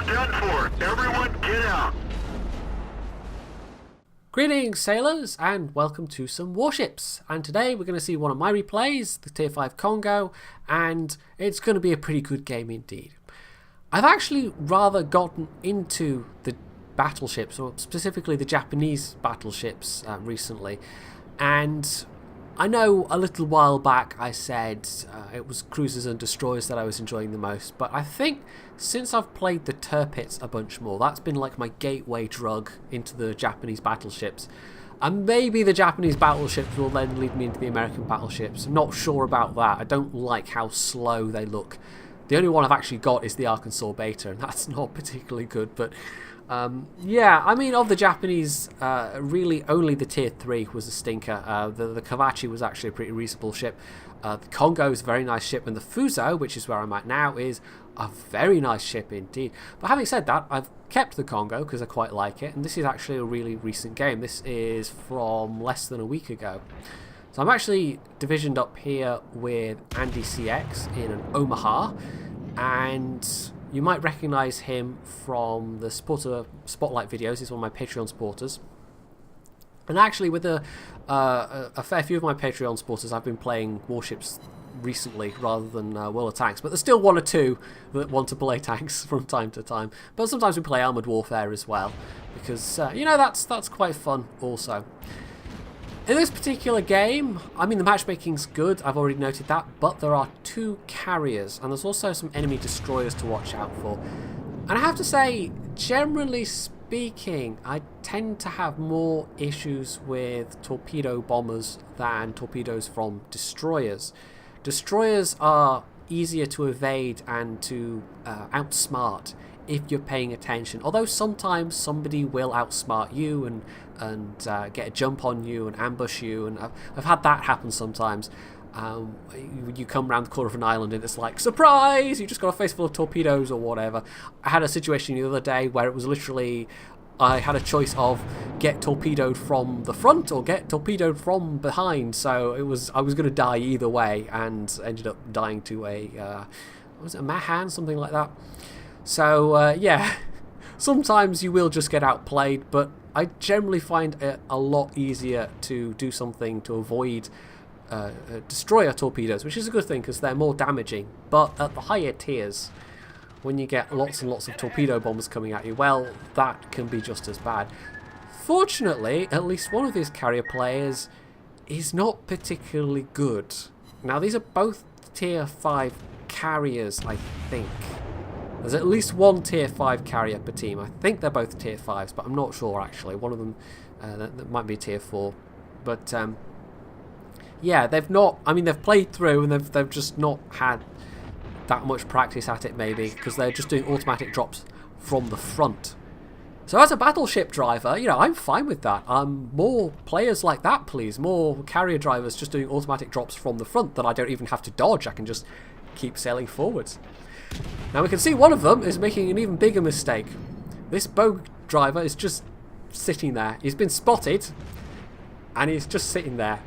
done for. Everyone get out. Greetings sailors and welcome to some warships, and today we're going to see one of my replays, the tier 5 Kongo, and it's going to be a pretty good game indeed. I've actually rather gotten into the battleships, or specifically the Japanese battleships recently, and I know a little while back I said it was cruisers and destroyers that I was enjoying the most, but I think since I've played the Tirpitz a bunch more, that's been like my gateway drug into the Japanese battleships. And maybe the Japanese battleships will then lead me into the American battleships. I'm not sure about that. I don't like how slow they look. The only one I've actually got is the Arkansas Beta, and that's not particularly good, but yeah, I mean, of the Japanese, really only the tier 3 was a stinker. The Kavachi was actually a pretty reasonable ship. The Kongo is a very nice ship, and the Fuso, which is where I'm at now, is a very nice ship indeed. But having said that, I've kept the Kongo because I quite like it, and this is actually a really recent game. This is from less than a week ago. So I'm actually divisioned up here with Andy CX in an Omaha, and you might recognise him from the supporter spotlight videos. He's one of my Patreon supporters. And actually, with a fair few of my Patreon supporters, I've been playing Warships recently rather than World of Tanks. But there's still one or two that want to play tanks from time to time. But sometimes we play Armoured Warfare as well, because you know, that's quite fun also. In this particular game, I mean, the matchmaking's good, I've already noted that, but there are 2 carriers, and there's also some enemy destroyers to watch out for. And I have to say, generally speaking, I tend to have more issues with torpedo bombers than torpedoes from destroyers. Destroyers are easier to evade and to outsmart if you're paying attention, although sometimes somebody will outsmart you and get a jump on you and ambush you, and I've had that happen sometimes. You come around the corner of an island and it's like, surprise, you just got a face full of torpedoes or whatever. I had a situation the other day where it was literally, I had a choice of get torpedoed from the front or get torpedoed from behind, so I was going to die either way, and ended up dying to a was it a Mahan, something like that. So yeah, sometimes you will just get outplayed, but I generally find it a lot easier to do something to avoid destroyer torpedoes, which is a good thing because they're more damaging. But at the higher tiers, when you get lots and lots of torpedo bombs coming at you, well, that can be just as bad. Fortunately, at least one of these carrier players is not particularly good. Now, these are both tier 5 carriers, I think. There's at least one tier 5 carrier per team. I think they're both tier 5s, but I'm not sure actually. One of them that might be tier 4. But yeah, they've not, I mean, they've played through and they've just not had that much practice at it, maybe, because they're just doing automatic drops from the front. So as a battleship driver, you know, I'm fine with that. More players like that, please. More carrier drivers just doing automatic drops from the front that I don't even have to dodge. I can just keep sailing forwards. Now we can see one of them is making an even bigger mistake. This bow driver is just sitting there. He's been spotted and he's just sitting there.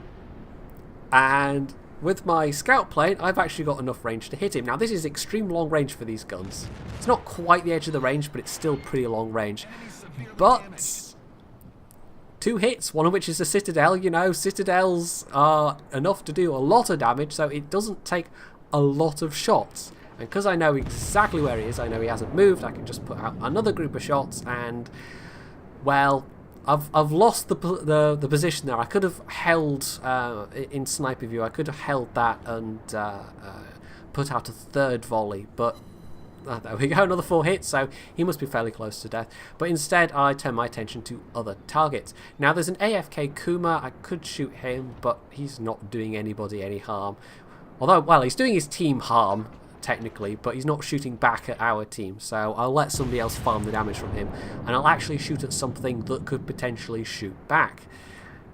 And with my scout plane, I've actually got enough range to hit him. Now this is extreme long range for these guns. It's not quite the edge of the range, but it's still pretty long range. But 2 hits, one of which is a citadel. You know, citadels are enough to do a lot of damage, so it doesn't take a lot of shots. And because I know exactly where he is, I know he hasn't moved, I can just put out another group of shots, and, well, I've lost the position there. I could have held, in sniper view, I could have held that and put out a 3rd volley, but there we go, another 4 hits, so he must be fairly close to death. But instead, I turn my attention to other targets. Now, there's an AFK Kuma. I could shoot him, but he's not doing anybody any harm. Although, well, he's doing his team harm, technically, but he's not shooting back at our team, so I'll let somebody else farm the damage from him, and I'll actually shoot at something that could potentially shoot back.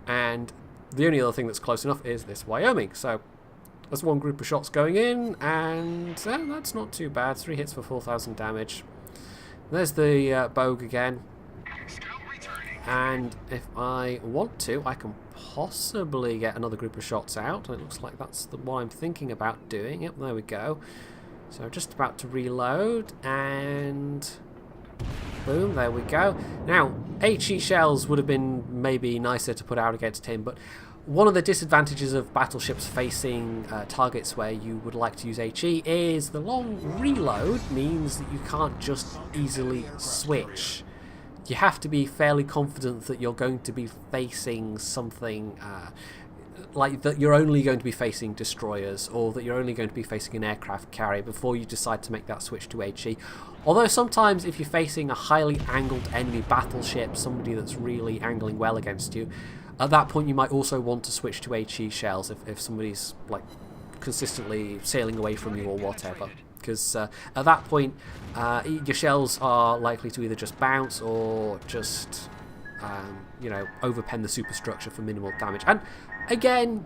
And the only other thing that's close enough is this Wyoming, so there's one group of shots going in, and that's not too bad. 3 hits for 4,000 damage. There's the Bogue again, and if I want to, I can possibly get another group of shots out, and it looks like that's what I'm thinking about doing. Yep, there we go. So just about to reload, and Boom, there we go. Now, HE shells would have been maybe nicer to put out against him, but one of the disadvantages of battleships facing targets where you would like to use HE is the long reload means that you can't just easily switch. You have to be fairly confident that you're going to be facing something like that you're only going to be facing destroyers, or that you're only going to be facing an aircraft carrier before you decide to make that switch to HE. Although sometimes if you're facing a highly angled enemy battleship, somebody that's really angling well against you, at that point you might also want to switch to HE shells if somebody's like consistently sailing away from you or whatever. Because at that point your shells are likely to either just bounce or just you know, overpen the superstructure for minimal damage. And again,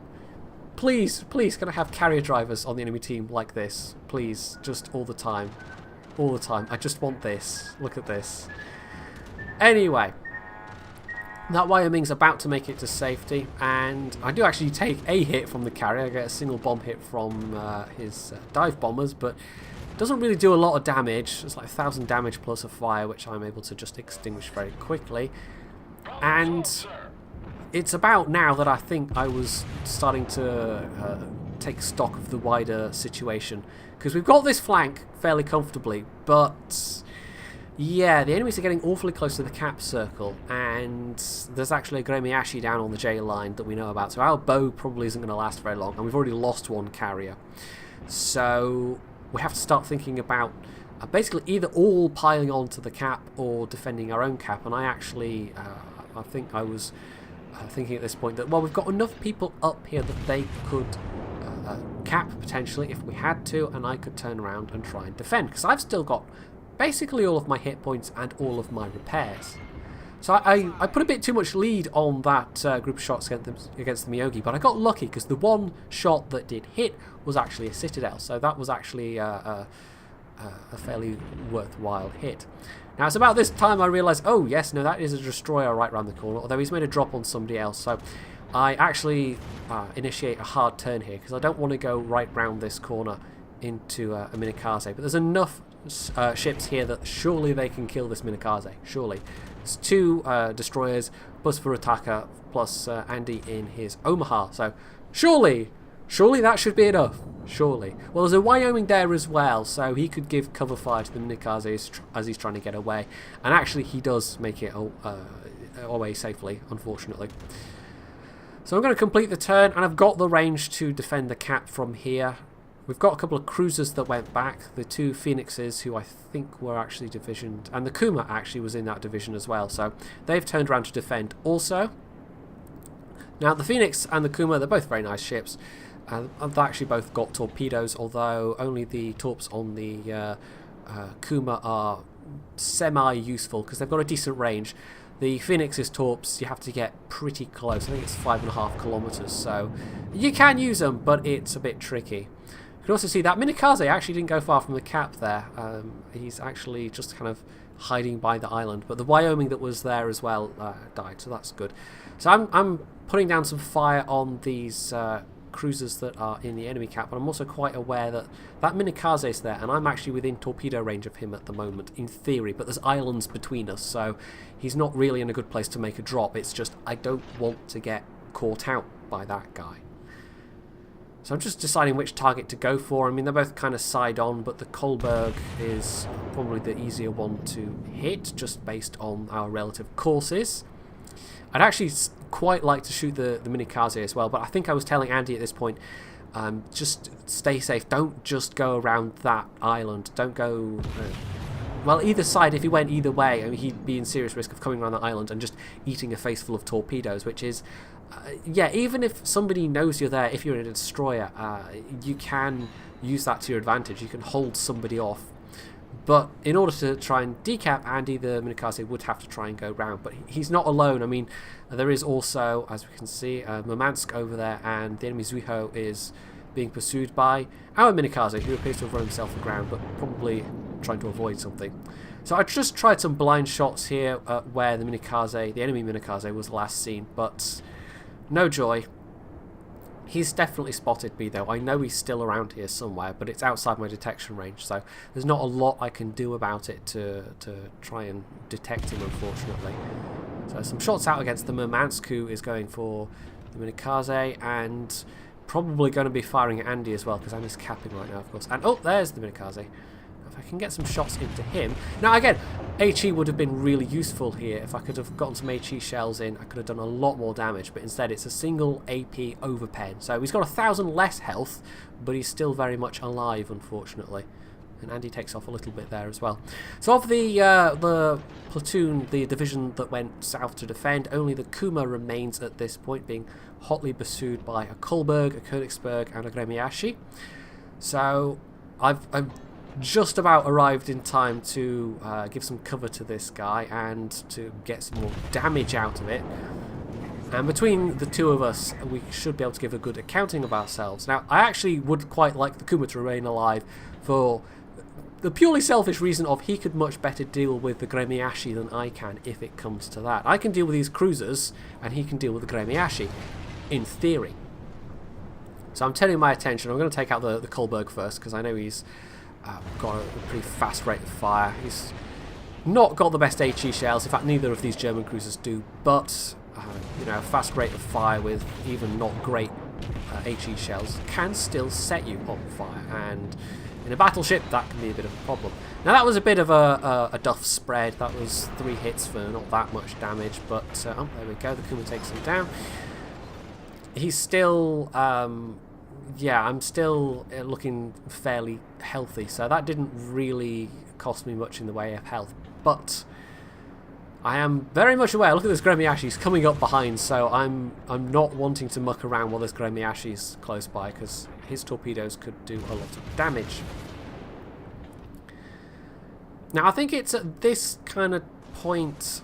please can I have carrier drivers on the enemy team like this? Please, just all the time. All the time. I just want this. Look at this. Anyway, that Wyoming's about to make it to safety, and I do actually take a hit from the carrier. I get a single bomb hit from his dive bombers, but doesn't really do a lot of damage. It's like 1,000 damage plus a fire, which I'm able to just extinguish very quickly. And it's about now that I think I was starting to take stock of the wider situation, because we've got this flank fairly comfortably, but yeah, the enemies are getting awfully close to the cap circle, and there's actually a Gremiashi down on the J line that we know about, so our bow probably isn't going to last very long, and we've already lost one carrier. So we have to start thinking about basically either all piling onto the cap or defending our own cap. And I actually, I think I was thinking at this point that, well, we've got enough people up here that they could cap potentially if we had to, and I could turn around and try and defend, because I've still got basically all of my hit points and all of my repairs. So I put a bit too much lead on that group of shots against the Miyogi, but I got lucky because the one shot that did hit was actually a Citadel, so that was actually a fairly worthwhile hit. Now it's about this time I realised, oh yes, no, that is a destroyer right around the corner, although he's made a drop on somebody else, so I actually initiate a hard turn here because I don't want to go right round this corner into a Minikaze, but there's enough ships here that surely they can kill this Minikaze, surely. It's 2 destroyers plus Furutaka plus Andy in his Omaha, so surely that should be enough, surely. Well, there's a Wyoming there as well, so he could give cover fire to the Minikaze as he's trying to get away, and actually he does make it away safely, unfortunately. So I'm going to complete the turn, and I've got the range to defend the cap from here. We've got a couple of cruisers that went back, the 2 Phoenixes, who I think were actually divisioned, and the Kuma actually was in that division as well, so they've turned around to defend also. Now the Phoenix and the Kuma, they're both very nice ships. They've actually both got torpedoes, although only the torps on the Kuma are semi-useful because they've got a decent range. The Phoenix's torps, you have to get pretty close. I think it's 5.5 kilometers, so you can use them, but it's a bit tricky. You can also see that Minikaze actually didn't go far from the cap there. He's actually just kind of hiding by the island, but the Wyoming that was there as well died, so that's good. So I'm putting down some fire on these cruisers that are in the enemy cap, but I'm also quite aware that Minikaze is there, and I'm actually within torpedo range of him at the moment, in theory, but there's islands between us, so he's not really in a good place to make a drop. It's just I don't want to get caught out by that guy. So I'm just deciding which target to go for. I mean, they're both kind of side on, but the Kolberg is probably the easier one to hit, just based on our relative courses. I'd actually quite like to shoot the Minikaze as well, but I think I was telling Andy at this point, just stay safe. Don't just go around that island. Don't go... well, either side, if he went either way, I mean, he'd be in serious risk of coming around the island and just eating a face full of torpedoes, which is... yeah, even if somebody knows you're there, if you're in a destroyer, you can use that to your advantage. You can hold somebody off. But in order to try and decap Andy, the Minikaze would have to try and go round. But he's not alone. I mean, there is also, as we can see, Murmansk over there, and the enemy Zuiho is being pursued by our Minikaze, who appears to have run himself aground, but probably trying to avoid something. So I just tried some blind shots here where the Minikaze, the enemy Minikaze, was last seen, but no joy. He's definitely spotted me though. I know he's still around here somewhere, but it's outside my detection range, so there's not a lot I can do about it to try and detect him, unfortunately. So some shots out against the Murmansk, who is going for the Minikaze, and probably going to be firing at Andy as well, because Andy's capping right now, of course. And oh, there's the Minikaze. If I can get some shots into him. Now again, HE would have been really useful here. If I could have gotten some HE shells in, I could have done a lot more damage, but instead it's a single AP overpen. So he's got 1,000 less health, but he's still very much alive, unfortunately. And Andy takes off a little bit there as well. So of the platoon, the division that went south to defend, only the Kuma remains at this point, being hotly pursued by a Kolberg, a Königsberg, and a Gremiashi. So I've just about arrived in time to give some cover to this guy and to get some more damage out of it. And between the two of us, we should be able to give a good accounting of ourselves. Now, I actually would quite like the Kuma to remain alive for the purely selfish reason of he could much better deal with the Gremiashi than I can, if it comes to that. I can deal with these cruisers, and he can deal with the Gremiashi, in theory. So I'm turning my attention. I'm going to take out the Kolberg first, because I know he's got a pretty fast rate of fire. He's not got the best HE shells. In fact, neither of these German cruisers do, but you know, a fast rate of fire with even not great HE shells can still set you on fire, and in a battleship that can be a bit of a problem. Now that was a bit of a duff spread. That was 3 hits for not that much damage, but oh, there we go, the Kuma takes him down. He's still yeah, I'm still looking fairly healthy, so that didn't really cost me much in the way of health, but I am very much aware. Look at this Gremiashi, he's coming up behind, so I'm not wanting to muck around while this Gremiashi's close by, because his torpedoes could do a lot of damage. Now I think it's at this kind of point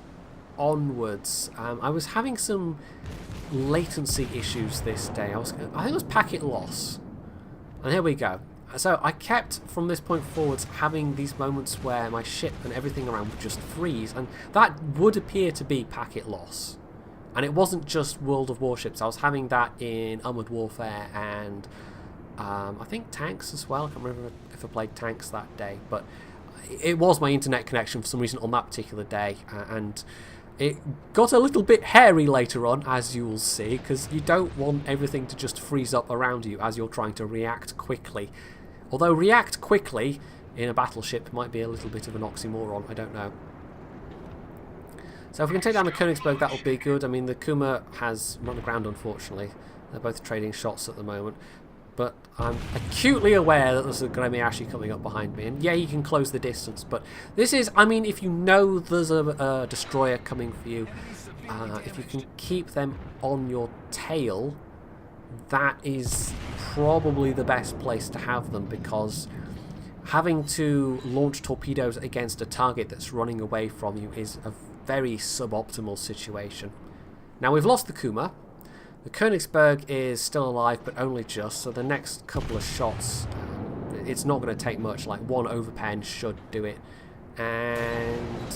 onwards, I was having some latency issues this day. I think it was packet loss, and here we go. So I kept, from this point forwards, having these moments where my ship and everything around would just freeze, and that would appear to be packet loss. And it wasn't just World of Warships. I was having that in Armoured Warfare and I think tanks as well. I can't remember if I played tanks that day, but it was my internet connection for some reason on that particular day, and it got a little bit hairy later on, as you will see, because you don't want everything to just freeze up around you as you're trying to react quickly. Although react quickly in a battleship might be a little bit of an oxymoron, I don't know. So if we can take down the Königsberg, that will be good. I mean, the Kuma has run aground, unfortunately. They're both trading shots at the moment. But I'm acutely aware that there's a Gremiashi coming up behind me. And yeah, you can close the distance, but this is, I mean, if you know there's a destroyer coming for you, if you can keep them on your tail, that is probably the best place to have them, because having to launch torpedoes against a target that's running away from you is a very suboptimal situation. Now we've lost the Kuma. The Königsberg is still alive, but only just, so the next couple of shots, it's not going to take much, like one overpen should do it. And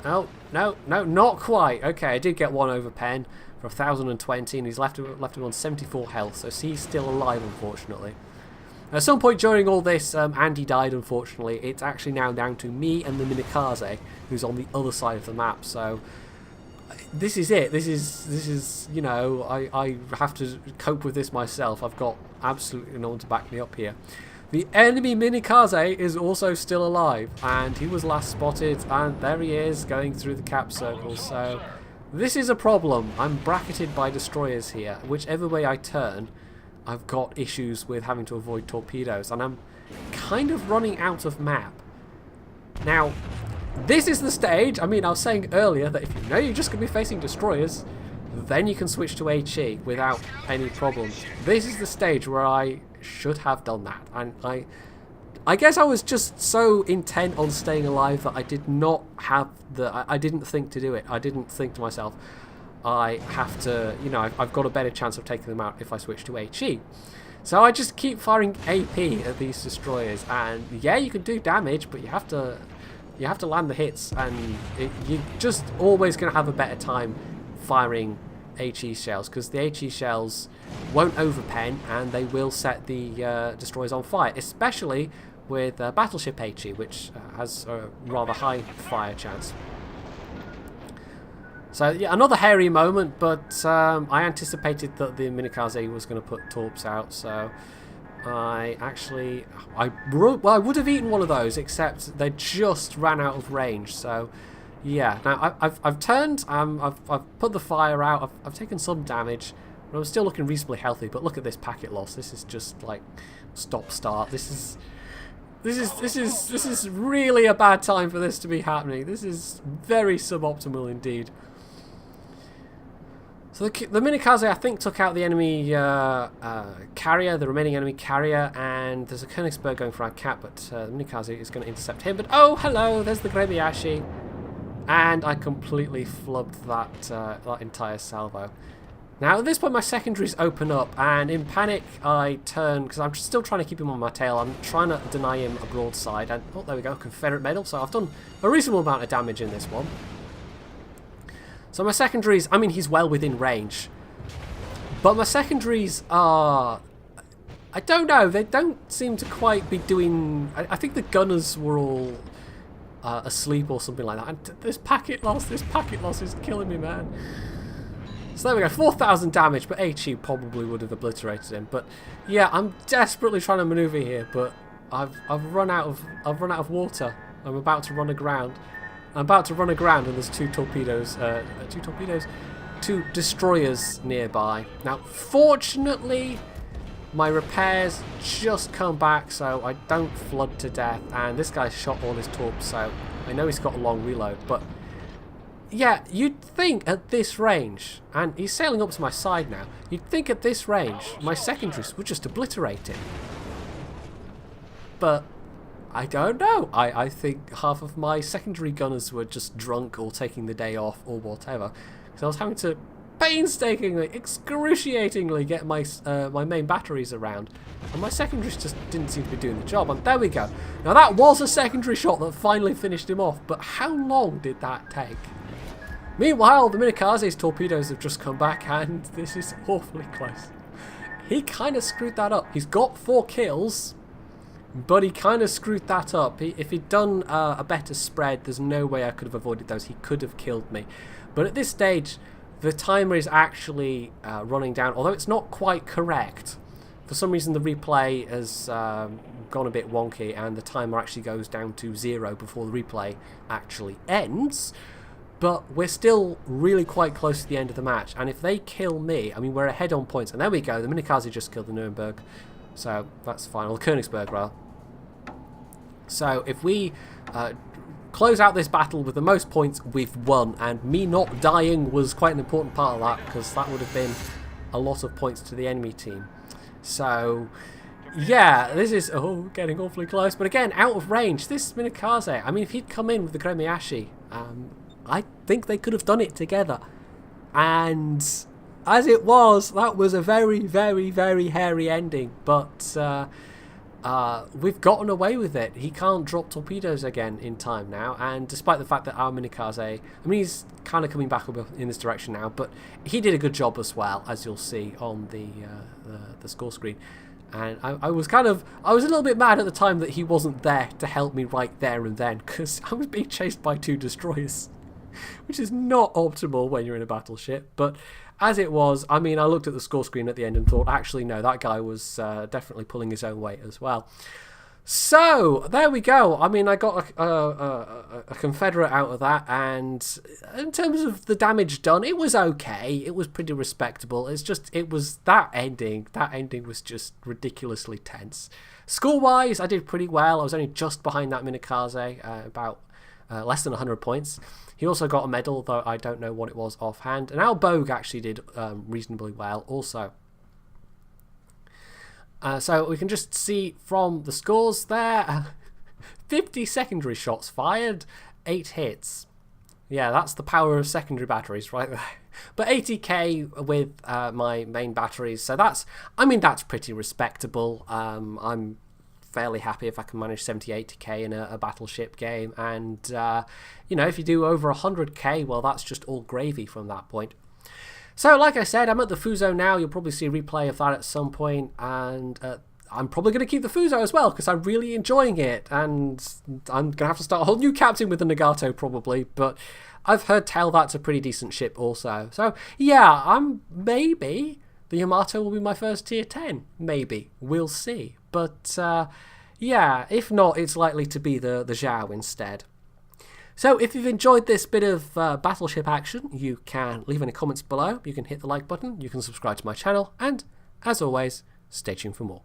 oh, no, not quite. Okay, I did get one overpen for 1,020, and he's left him on 74 health, so he's still alive, unfortunately. At some point during all this, Andy died, unfortunately. It's actually now down to me and the Minikaze, who's on the other side of the map, so this is it. This is you know, I have to cope with this myself. I've got absolutely no one to back me up here. The enemy Minikaze is also still alive, and he was last spotted, and there he is going through the cap circle, so this is a problem. I'm bracketed by destroyers here. Whichever way I turn, I've got issues with having to avoid torpedoes, and I'm kind of running out of map. Now, this is the stage. I mean, I was saying earlier that if you know you're just going to be facing destroyers, then you can switch to HE without any problems. This is the stage where I should have done that, and I guess I was just so intent on staying alive that I did not have I didn't think to do it. I didn't think to myself, I have to, you know, I've got a better chance of taking them out if I switch to HE. So I just keep firing AP at these destroyers, and yeah, you can do damage, but you have to land the hits, and you're just always going to have a better time firing HE shells, because the HE shells won't overpen and they will set the destroyers on fire, especially with battleship HE, which has a rather high fire chance. So yeah, another hairy moment, but I anticipated that the Minikaze was going to put torps out, so I would have eaten one of those, except they just ran out of range. So yeah, now I've turned, I've put the fire out, I've taken some damage, but I'm still looking reasonably healthy. But look at this packet loss. This is just like stop start. This is really a bad time for this to be happening. This is very suboptimal indeed. So the Minikaze, I think, took out the enemy carrier, the remaining enemy carrier, and there's a Königsberg going for our cat, but the Minikaze is going to intercept him. But oh, hello, there's the Grebiashi, and I completely flubbed that entire salvo. Now, at this point, my secondaries open up, and in panic, I turn, because I'm still trying to keep him on my tail. I'm trying to deny him a broadside, and oh, there we go, Confederate medal. So I've done a reasonable amount of damage in this one. So my secondaries, I mean, he's well within range. But my secondaries are... I don't know, they don't seem to quite be doing... I think the gunners were all asleep or something like that. And this packet loss is killing me, man. So there we go, 4,000 damage, but HE probably would have obliterated him. But yeah, I'm desperately trying to maneuver here, but I've run out of water. I'm about to run aground. I'm about to run aground and there's two destroyers nearby. Now, fortunately, my repairs just come back, so I don't flood to death. And this guy's shot all his torps, so I know he's got a long reload. But yeah, you'd think at this range, and he's sailing up to my side now, you'd think at this range my secondaries would just obliterate him. But I don't know. I think half of my secondary gunners were just drunk or taking the day off or whatever. So I was having to painstakingly, excruciatingly get my my main batteries around. And my secondaries just didn't seem to be doing the job. And there we go. Now that was a secondary shot that finally finished him off. But how long did that take? Meanwhile, the Minikaze's torpedoes have just come back and this is awfully close. He kind of screwed that up. He's got 4 kills. But he kind of screwed that up. If he'd done a better spread, there's no way I could have avoided those. He could have killed me. But at this stage, the timer is actually running down, although it's not quite correct. For some reason, the replay has gone a bit wonky, and the timer actually goes down to 0 before the replay actually ends. But we're still really quite close to the end of the match. And if they kill me, I mean, we're ahead on points. And there we go. The Minikaze just killed the Nuremberg. So that's fine. Or the Königsberg, rather. So if we close out this battle with the most points, we've won. And me not dying was quite an important part of that, because that would have been a lot of points to the enemy team. So yeah, this is getting awfully close. But again, out of range. This Minikaze, I mean, if he'd come in with the Gremiashi, I think they could have done it together. And as it was, that was a very, very, very hairy ending. But we've gotten away with it. He can't drop torpedoes again in time now. And despite the fact that our Minikaze, I mean, he's kind of coming back up in this direction now, but he did a good job as well, as you'll see on the score screen. And I was a little bit mad at the time that he wasn't there to help me right there and then, because I was being chased by 2 destroyers, which is not optimal when you're in a battleship. But as it was, I mean, I looked at the score screen at the end and thought, actually, no, that guy was definitely pulling his own weight as well. So, there we go. I mean, I got a Confederate out of that, and in terms of the damage done, it was okay. It was pretty respectable. It's just, it was that ending. That ending was just ridiculously tense. Score-wise, I did pretty well. I was only just behind that Minikaze, about less than 100 points. He also got a medal, though I don't know what it was offhand. And our Bogue actually did reasonably well also. So we can just see from the scores there, 50 secondary shots fired, 8 hits. Yeah, that's the power of secondary batteries right there. But 80k with my main batteries, so that's pretty respectable. I'm fairly happy if I can manage 70-80k in a battleship game, and you know, if you do over 100k, well, that's just all gravy from that point. So, like I said, I'm at the Fuso now. You'll probably see a replay of that at some point, and I'm probably going to keep the Fuso as well because I'm really enjoying it, and I'm going to have to start a whole new captain with the Nagato probably, but I've heard tell that's a pretty decent ship also. So, yeah, maybe the Yamato will be my first tier 10. Maybe. We'll see. But, yeah, if not, it's likely to be the Zhao instead. So if you've enjoyed this bit of battleship action, you can leave any comments below, you can hit the like button, you can subscribe to my channel, and as always, stay tuned for more.